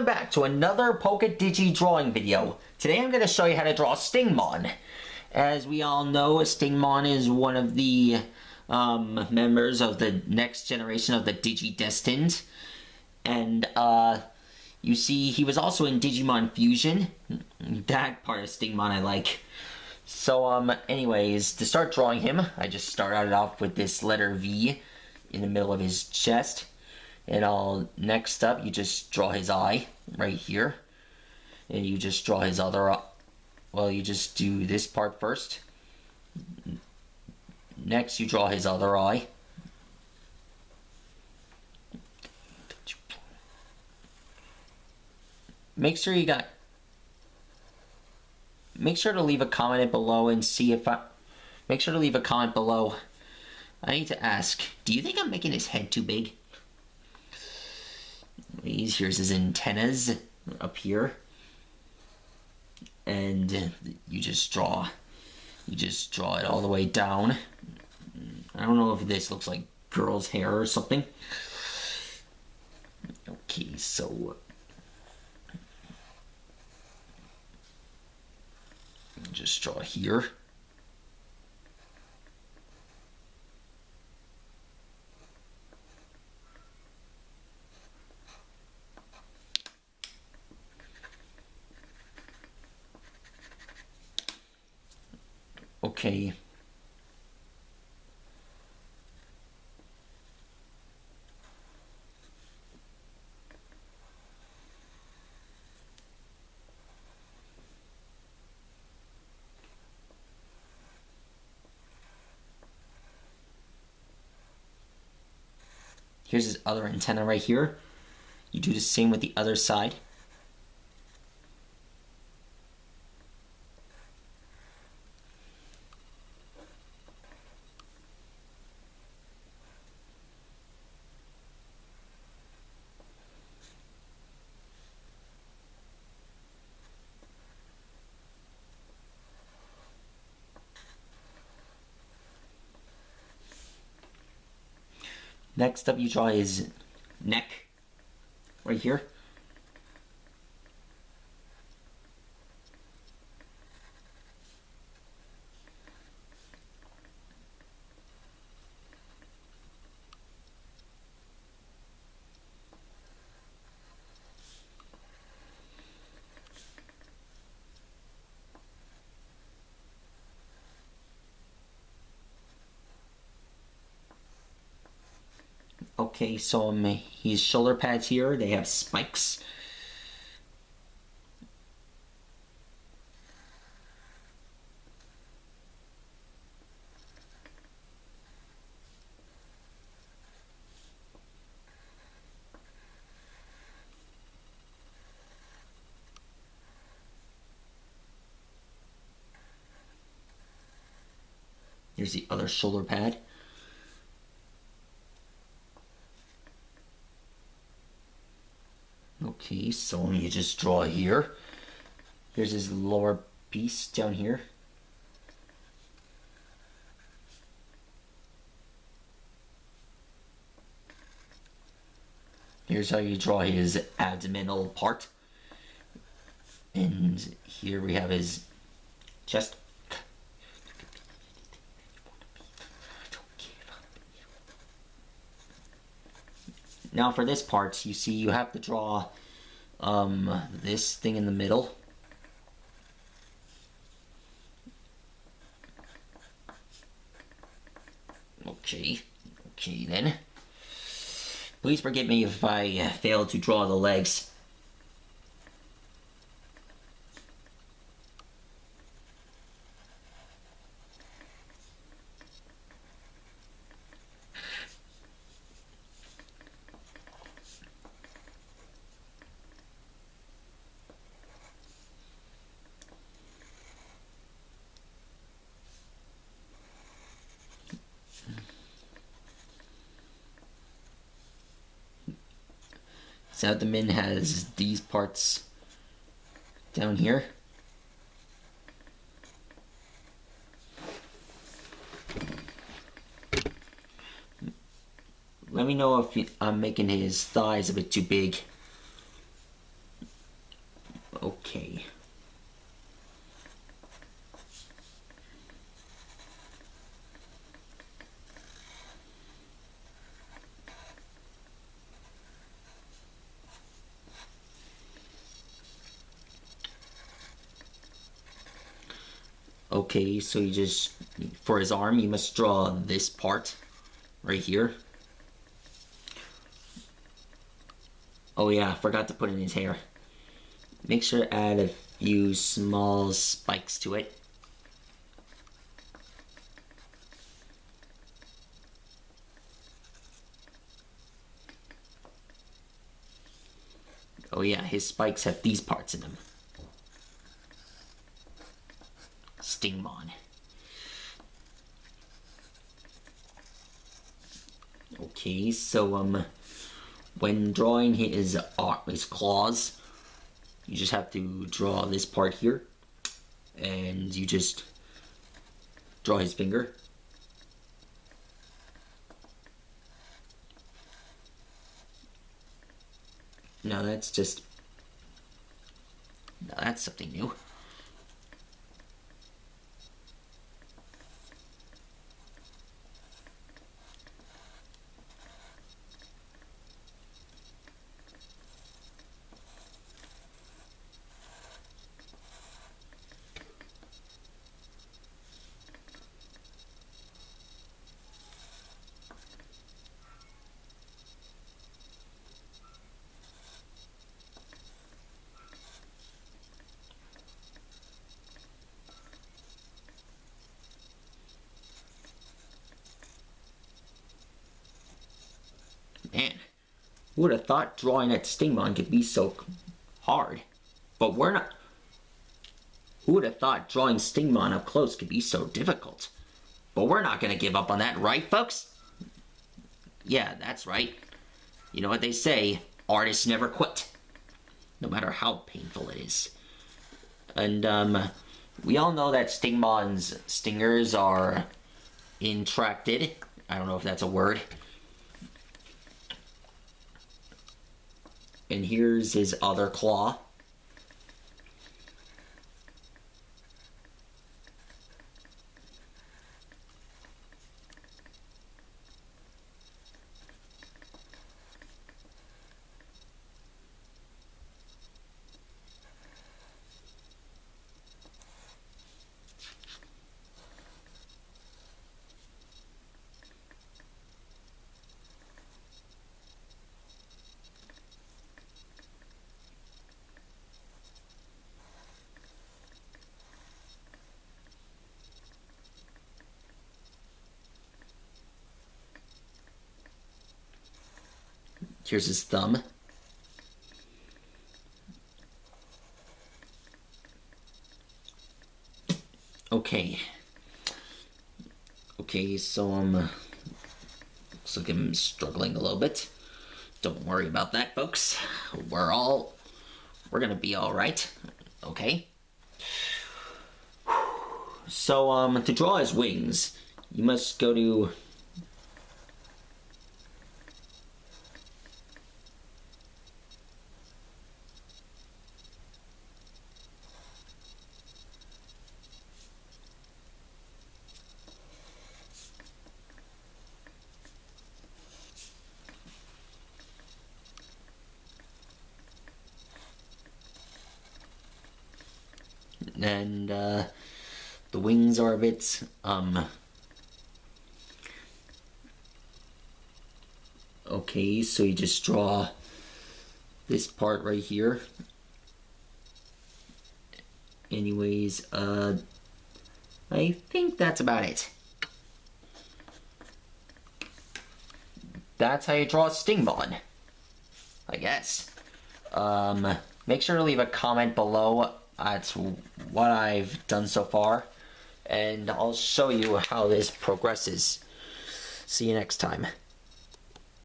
welcome back to another Poke Digi drawing video. Today I'm going to show you how to draw Stingmon. As we all know, Stingmon is one of the members of the next generation of the digi-destined. And you see he was also in Digimon Fusion. That part of Stingmon I like. So anyways, to start drawing him, I just started off with this letter V in the middle of his chest. And next up, you just draw his eye right here. And you just draw his other eye. Well, you just do this part first. Next, you draw his other eye. Make sure to leave a comment below and see if make sure to leave a comment below. I need to ask, do you think I'm making his head too big? Here's his antennas up here, and you just draw it all the way down. I don't know if this looks like girl's hair or something. Okay, so just draw here. Okay. Here's his other antenna right here. You do the same with the other side. Next up, you draw his neck, right here. Okay, so his shoulder pads here, they have spikes. Here's the other shoulder pad. Okay, so you just draw here. Here's his lower piece down here. Here's how you draw his abdominal part. And here we have his chest. Now for this part, you see you have to draw this thing in the middle. Okay then. Please forgive me if I failed to draw the legs. So abdomen has these parts down here. Let me know if I'm making his thighs a bit too big. Okay, so you just, for his arm, you must draw this part right here. Oh yeah, I forgot to put in his hair. Make sure to add a few small spikes to it. Oh yeah, his spikes have these parts in them. Stingmon. Okay, so when drawing his claws, you just have to draw this part here, and you just draw his finger. Now that's something new. Man, who would have thought drawing at Stingmon could be so hard? But we're not. Who would have thought drawing Stingmon up close could be so difficult? But we're not going to give up on that, right, folks? Yeah, that's right. You know what they say, artists never quit. No matter how painful it is. And, we all know that Stingmon's stingers are intracted. I don't know if that's a word. And here's his other claw. Here's his thumb. Okay. Okay, so looks like I'm struggling a little bit. Don't worry about that, folks. We're gonna be all right. Okay. So to draw his wings, you must go to and the wings are a bit okay, so you just draw this part right here. Anyways, I think that's about it. That's how you draw a Stingmon, I guess. Make sure to leave a comment below. That's what I've done so far, and I'll show you how this progresses. See you next time.